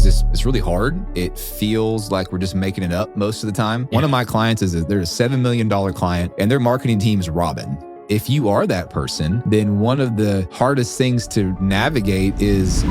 it's really hard. It feels like we're just making it up most of the time. One of my clients they're a $7 million client and their marketing team is Robin. If you are that person, then one of the hardest things to navigate is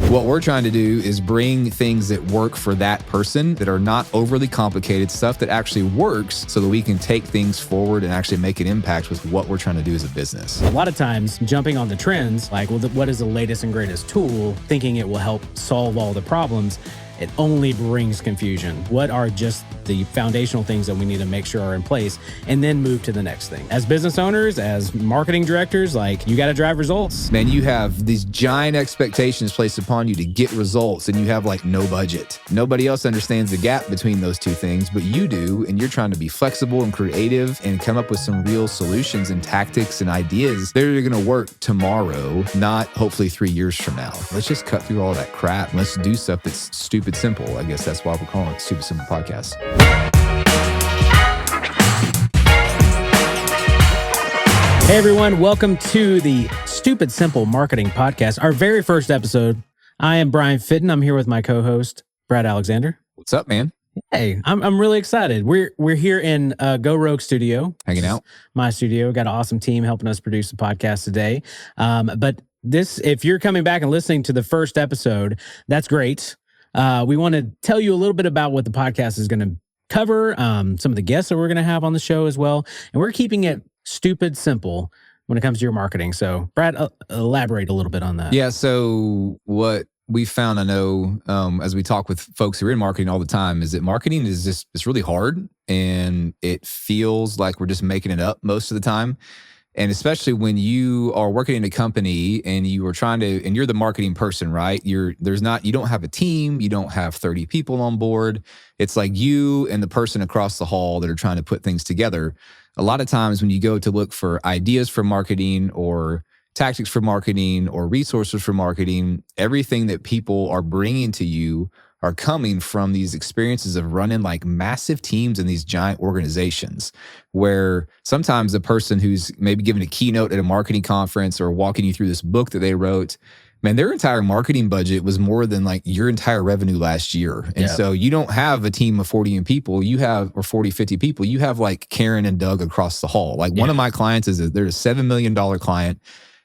what we're trying to do is bring things that work for that person that are not overly complicated, stuff that actually works so that we can take things forward and actually make an impact with what we're trying to do as a business. A lot of times jumping on the trends, like, well, what is the latest and greatest tool, thinking it will help solve all the problems, it only brings confusion. What are just the foundational things that we need to make sure are in place and then move to the next thing? As business owners, as marketing directors, like, you got to drive results. Man, you have these giant expectations placed upon you to get results and you have like no budget. Nobody else understands the gap between those two things, but you do. And you're trying to be flexible and creative and come up with some real solutions and tactics and ideas that are going to work tomorrow, not hopefully 3 years from now. Let's just cut through all that crap. Let's do stuff that's stupid simple. I guess that's why we're calling it Stupid Simple Podcast. Hey everyone, welcome to the Stupid Simple Marketing Podcast, our very first episode. I am Bryan Fittin. I'm here with my co-host, Brad Alexander. What's up, man? Hey, I'm really excited. We're here in Go Rogue Studio. Hanging out. My studio. Got an awesome team helping us produce the podcast today. But if you're coming back and listening to the first episode, that's great. We want to tell you a little bit about what the podcast is going to cover, some of the guests that we're going to have on the show as well. And we're keeping it stupid simple when it comes to your marketing. So Brad, elaborate a little bit on that. Yeah. So what we found, I know, as we talk with folks who are in marketing all the time, is that marketing it's really hard and it feels like we're just making it up most of the time. And especially when you are working in a company and you are and you're the marketing person, right? You don't have a team, you don't have 30 people on board. It's like you and the person across the hall that are trying to put things together. A lot of times when you go to look for ideas for marketing or tactics for marketing or resources for marketing, everything that people are bringing to you are coming from these experiences of running like massive teams in these giant organizations where sometimes the person who's maybe giving a keynote at a marketing conference or walking you through this book that they wrote, man, their entire marketing budget was more than like your entire revenue last year. And so you don't have a team of 40 people, or 40, 50 people. You have like Karen and Doug across the hall. Like one of my clients they're a $7 million client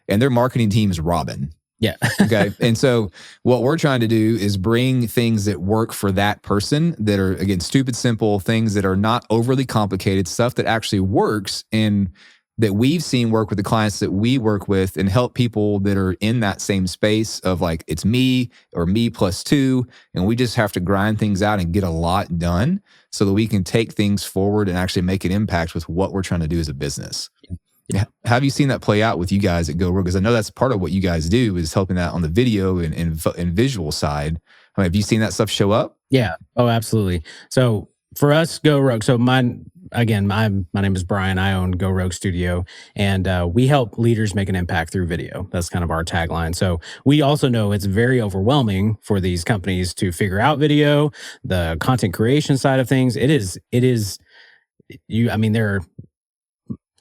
and their marketing team is Robin. Yeah. Okay. And so what we're trying to do is bring things that work for that person that are, again, stupid, simple things that are not overly complicated, stuff that actually works and that we've seen work with the clients that we work with and help people that are in that same space of like, it's me or me plus two. And we just have to grind things out and get a lot done so that we can take things forward and actually make an impact with what we're trying to do as a business. Yeah. Have you seen that play out with you guys at Go Rogue? Because I know that's part of what you guys do is helping that on the video and visual side. I mean, have you seen that stuff show up? Yeah. Oh, absolutely. So for us, Go Rogue. So my name is Bryan. I own Go Rogue Studio, and we help leaders make an impact through video. That's kind of our tagline. So we also know it's very overwhelming for these companies to figure out video, the content creation side of things. It is. There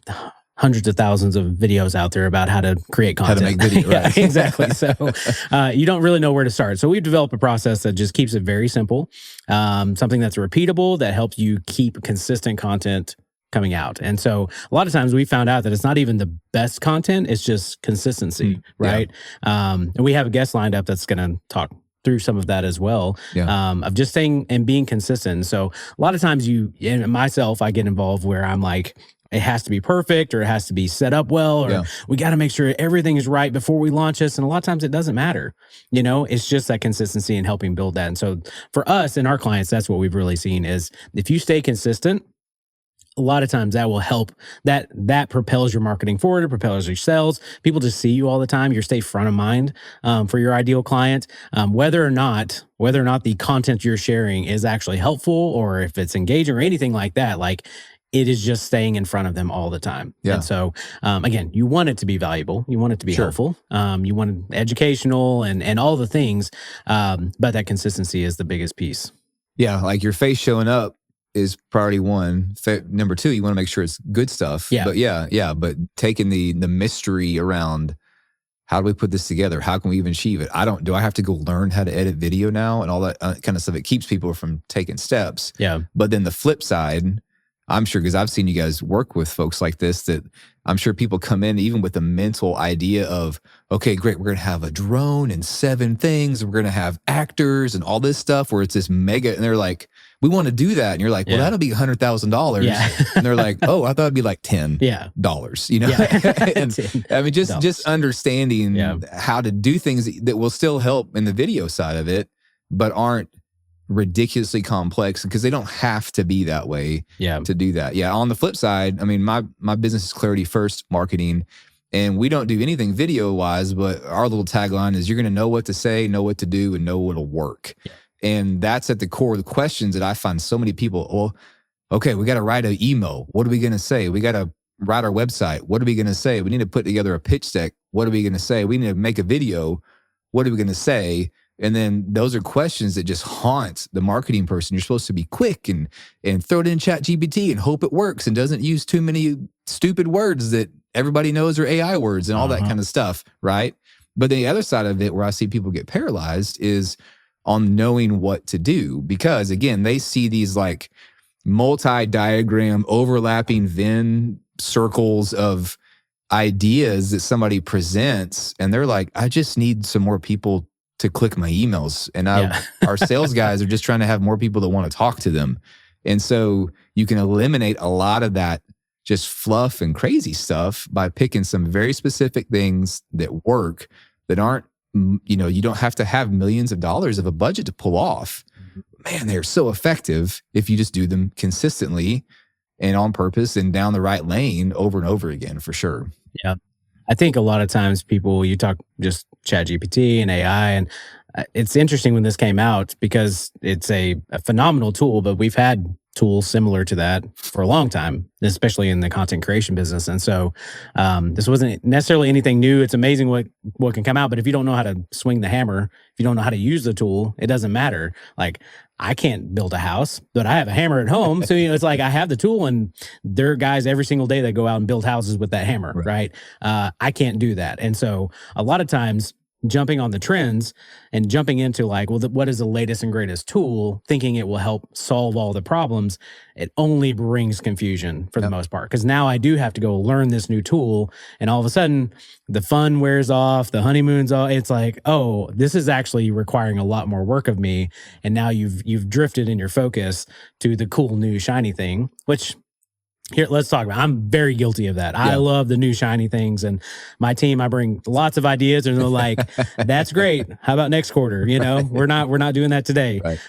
are hundreds of thousands of videos out there about how to create content. How to make video, right? Yeah, exactly. So you don't really know where to start. So we've developed a process that just keeps it very simple, something that's repeatable, that helps you keep consistent content coming out. And so a lot of times we found out that it's not even the best content, it's just consistency, right? Yeah. And we have a guest lined up that's going to talk through some of that as well, of just staying and being consistent. So a lot of times I get involved where I'm like, it has to be perfect or it has to be set up well, or we got to make sure everything is right before we launch this. And a lot of times it doesn't matter. It's just that consistency and helping build that. And so for us and our clients, that's what we've really seen is if you stay consistent, a lot of times that will help, that propels your marketing forward, it propels your sales. People just see you all the time. You stay front of mind for your ideal client, whether or not the content you're sharing is actually helpful or if it's engaging or anything like that. Like, it is just staying in front of them all the time. Yeah. And so, again, you want it to be valuable. You want it to be helpful. You want it educational and all the things. But that consistency is the biggest piece. Yeah. Like your face showing up is priority one. Number two, you want to make sure it's good stuff. Yeah. But but taking the mystery around how do we put this together? How can we even achieve it? Do I have to go learn how to edit video now and all that kind of stuff? It keeps people from taking steps. Yeah. But then the flip side, I'm sure, because I've seen you guys work with folks like this, that I'm sure people come in even with the mental idea of, okay, great, we're going to have a drone and 7 things. We're going to have actors and all this stuff where it's this mega, and they're like, we want to do that. And you're like, well, that'll be $100,000. Yeah. And they're like, oh, I thought it'd be like $10, you know? Yeah. And I mean, just understanding how to do things that will still help in the video side of it, but aren't ridiculously complex, because they don't have to be that way to do that. Yeah. On the flip side, I mean, my business is Clarity First Marketing, and we don't do anything video wise, but our little tagline is, you're going to know what to say, know what to do, and know what'll work. Yeah. And that's at the core of the questions that I find so many people, well, okay, we got to write an email. What are we going to say? We got to write our website. What are we going to say? We need to put together a pitch deck. What are we going to say? We need to make a video. What are we going to say? And then those are questions that just haunt the marketing person. You're supposed to be quick and throw it in ChatGPT and hope it works and doesn't use too many stupid words that everybody knows are AI words and all that kind of stuff, right? But the other side of it, where I see people get paralyzed, is on knowing what to do, because again, they see these like multi-diagram overlapping Venn circles of ideas that somebody presents, and they're like, I just need some more people to click my emails. And our sales guys are just trying to have more people that want to talk to them. And so you can eliminate a lot of that just fluff and crazy stuff by picking some very specific things that work, that aren't, you don't have to have millions of dollars of a budget to pull off. Man, they're so effective if you just do them consistently and on purpose and down the right lane over and over again, for sure. Yeah. I think a lot of times you talk just ChatGPT and AI, and it's interesting when this came out, because it's a phenomenal tool, but we've had tools similar to that for a long time, especially in the content creation business. And so this wasn't necessarily anything new. It's amazing what can come out, but if you don't know how to swing the hammer, if you don't know how to use the tool, it doesn't matter. Like, I can't build a house, but I have a hammer at home. So, it's like I have the tool, and there are guys every single day that go out and build houses with that hammer, right? I can't do that. And so a lot of times, jumping on the trends and jumping into like, well, what is the latest and greatest tool, thinking it will help solve all the problems, it only brings confusion for the most part. Because now I do have to go learn this new tool, and all of a sudden the fun wears off, the honeymoon's off. It's like, oh, this is actually requiring a lot more work of me. And now you've drifted in your focus to the cool new shiny thing, which, here, let's talk about it. I'm very guilty of that. I love the new shiny things, and my team, I bring lots of ideas, and they're like, that's great. How about next quarter? We're not doing that today. Right.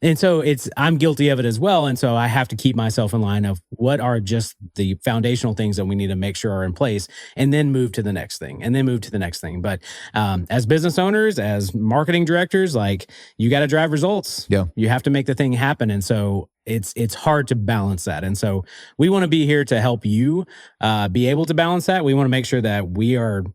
And so I'm guilty of it as well. And so I have to keep myself in line of what are just the foundational things that we need to make sure are in place, and then move to the next thing, and then move to the next thing. But as business owners, as marketing directors, like, you got to drive results. Yeah. You have to make the thing happen. And so it's hard to balance that. And so we want to be here to help you be able to balance that. We want to make sure that we are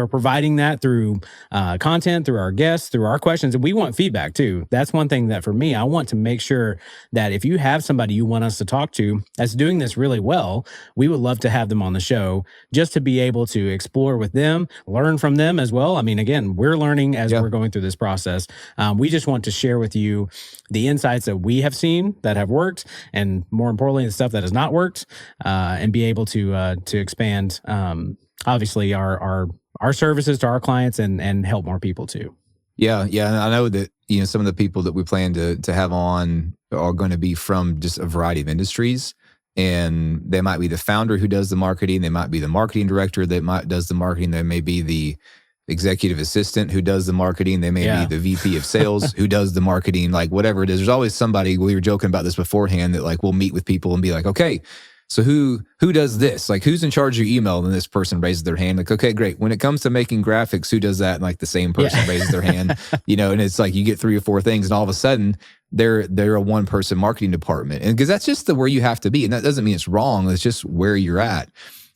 providing that through content, through our guests, through our questions. And we want feedback too. That's one thing that for me, I want to make sure that if you have somebody you want us to talk to that's doing this really well, we would love to have them on the show, just to be able to explore with them, learn from them as well. I mean, again, we're learning as we're going through this process. We just want to share with you the insights that we have seen that have worked, and more importantly, the stuff that has not worked, and be able to expand, obviously our services to our clients and help more people too. Yeah. And I know that, some of the people that we plan to have on are going to be from just a variety of industries, and they might be the founder who does the marketing. They might be the marketing director that does the marketing. They may be the executive assistant who does the marketing. They may be the VP of sales who does the marketing, like whatever it is. There's always somebody, we were joking about this beforehand, that like we'll meet with people and be like, okay, so who does this? Like, who's in charge of your email? And this person raises their hand. Like, okay, great. When it comes to making graphics, who does that? And like the same person raises their hand, and it's like you get 3 or 4 things, and all of a sudden they're a one person marketing department. And because that's just where you have to be. And that doesn't mean it's wrong. It's just where you're at.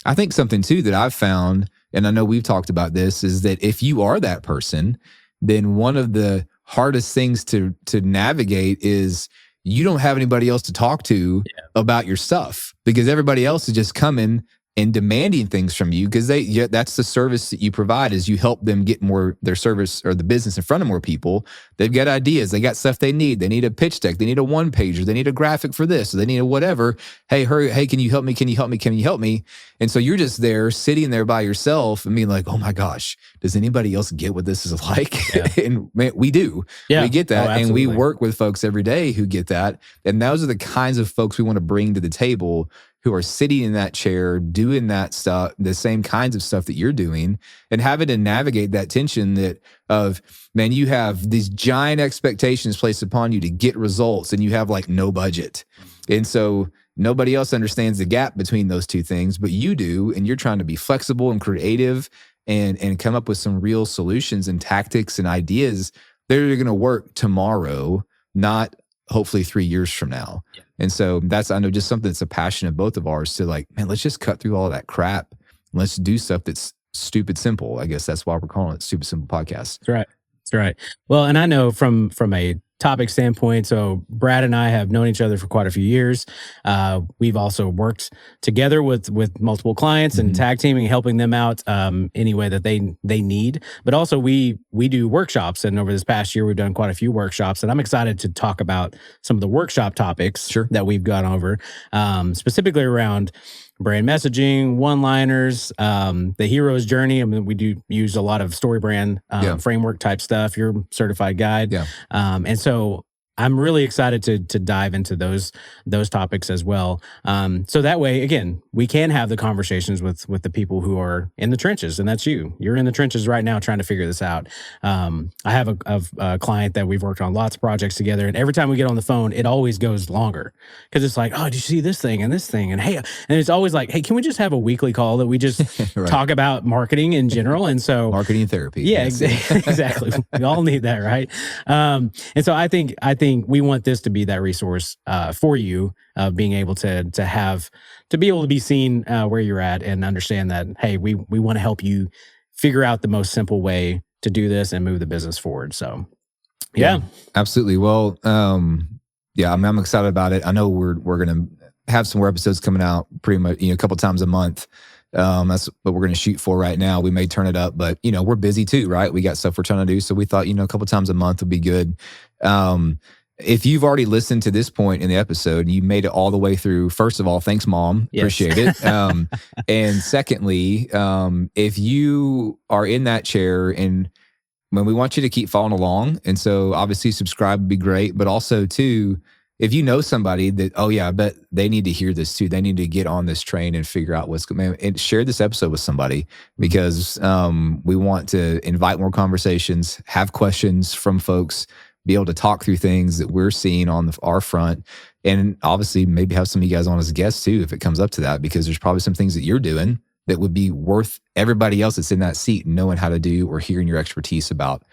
I think something too that I've found, and I know we've talked about this, is that if you are that person, then one of the hardest things to navigate is you don't have anybody else to talk to about your stuff, because everybody else is just coming and demanding things from you because that's the service that you provide is you help them get more their service or the business in front of more people. They've got ideas. They got stuff they need. They need a pitch deck. They need a one pager. They need a graphic for this. They need a whatever. Hey, hurry. Hey, can you help me? Can you help me? Can you help me? And so you're just there sitting there by yourself and being like, oh my gosh, does anybody else get what this is like? Yeah. And man, we do. Yeah. We get that. Oh, and we work with folks every day who get that. And those are the kinds of folks we want to bring to the table who are sitting in that chair, doing that stuff, the same kinds of stuff that you're doing, and having to navigate that tension that of, man, you have these giant expectations placed upon you to get results and you have like no budget. And so nobody else understands the gap between those two things, but you do, and you're trying to be flexible and creative and come up with some real solutions and tactics and ideas that are going to work tomorrow, not hopefully 3 years from now. Yeah. And so that's, I know, just something that's a passion of both of ours to like, man, let's just cut through all of that crap. Let's do stuff that's stupid simple. I guess that's why we're calling it Stupid Simple Podcast. That's right. That's right. Well, and I know from a topic standpoint, so Brad and I have known each other for quite a few years. We've also worked together with multiple clients and tag teaming, helping them out any way that they need. But also we do workshops, and over this past year we've done quite a few workshops. And I'm excited to talk about some of the workshop topics that we've gone over, specifically around brand messaging, one-liners, the hero's journey. I mean, we do use a lot of story brand framework type stuff. You're a certified guide, and so I'm really excited to dive into those topics as well. So that way, again, we can have the conversations with the people who are in the trenches, and that's you. You're in the trenches right now trying to figure this out. I have a client that we've worked on lots of projects together, and every time we get on the phone, it always goes longer because it's like, oh, did you see this thing and this thing? And hey, and it's always like, hey, can we just have a weekly call that we just talk about marketing in general? And so marketing therapy. Yeah, exactly. We all need that, right? And so I think we want this to be that resource for you, being able to be able to be seen where you're at and understand that, hey, we want to help you figure out the most simple way to do this and move the business forward. So, yeah. Absolutely. Well, yeah, I'm excited about it. I know we're going to have some more episodes coming out pretty much, a couple times a month. That's what we're going to shoot for right now. We may turn it up, but we're busy too, right? We got stuff we're trying to do. So we thought, a couple times a month would be good. If you've already listened to this point in the episode, you made it all the way through. First of all, thanks, Mom. Yes. Appreciate it. And secondly, if you are in that chair, and when we want you to keep following along, and so obviously subscribe would be great, but also too, if you know somebody that, oh yeah, I bet they need to hear this too. They need to get on this train and figure out what's going on, and share this episode with somebody, because we want to invite more conversations, have questions from folks, be able to talk through things that we're seeing on our front, and obviously maybe have some of you guys on as guests too, if it comes up to that, because there's probably some things that you're doing that would be worth everybody else that's in that seat knowing how to do or hearing your expertise about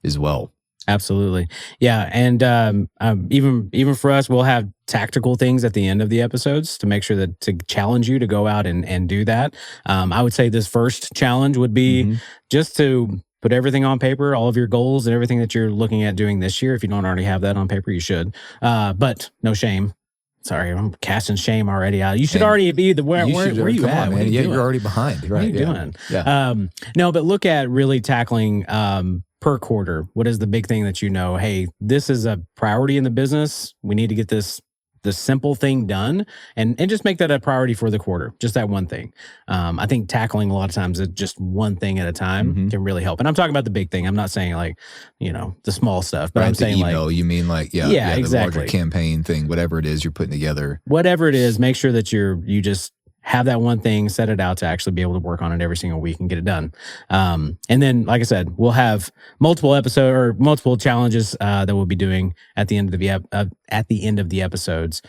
as well. Absolutely. Yeah. And even for us, we'll have tactical things at the end of the episodes to make sure that to challenge you to go out and do that. I would say this first challenge would be just to put everything on paper, all of your goals and everything that you're looking at doing this year. If you don't already have that on paper, you should. But no shame. Sorry, I'm casting shame already out. You should already be where are you at? Man. You're already behind. Right? What are you doing? Yeah. No, but look at really tackling per quarter. What is the big thing that hey, this is a priority in the business. We need to get the simple thing done, and just make that a priority for the quarter. Just that one thing. I think tackling a lot of times just one thing at a time can really help. And I'm talking about the big thing. I'm not saying the small stuff, but I'm saying you mean exactly. The larger campaign thing, whatever it is you're putting together. Whatever it is, make sure that you just have that one thing, set it out to actually be able to work on it every single week and get it done. And then, like I said, we'll have multiple challenges that we'll be doing at the end of the episodes.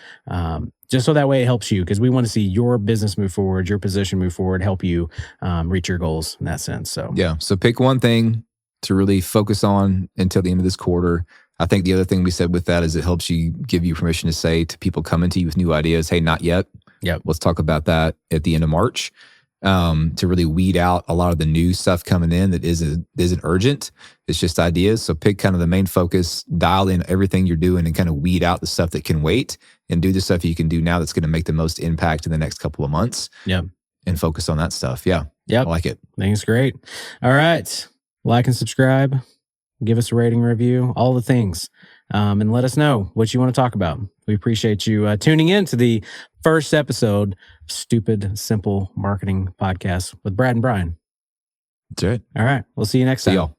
Just so that way it helps you, because we want to see your business move forward, your position move forward, help you reach your goals in that sense. So so pick one thing to really focus on until the end of this quarter. I think the other thing we said with that is it helps give you permission to say to people coming to you with new ideas, hey, not yet. Yep. Let's talk about that at the end of March, to really weed out a lot of the new stuff coming in that isn't urgent. It's just ideas. So pick kind of the main focus, dial in everything you're doing, and kind of weed out the stuff that can wait, and do the stuff you can do now that's going to make the most impact in the next couple of months. Yeah. and focus on that stuff. Yeah. Yep. I like it. I think it's great. All right. Like and subscribe. Give us a rating, review, all the things. And let us know what you want to talk about. We appreciate you tuning in to the first episode of Stupid Simple Marketing Podcast with Brad and Bryan. That's it. All right. We'll see you next time. See y'all.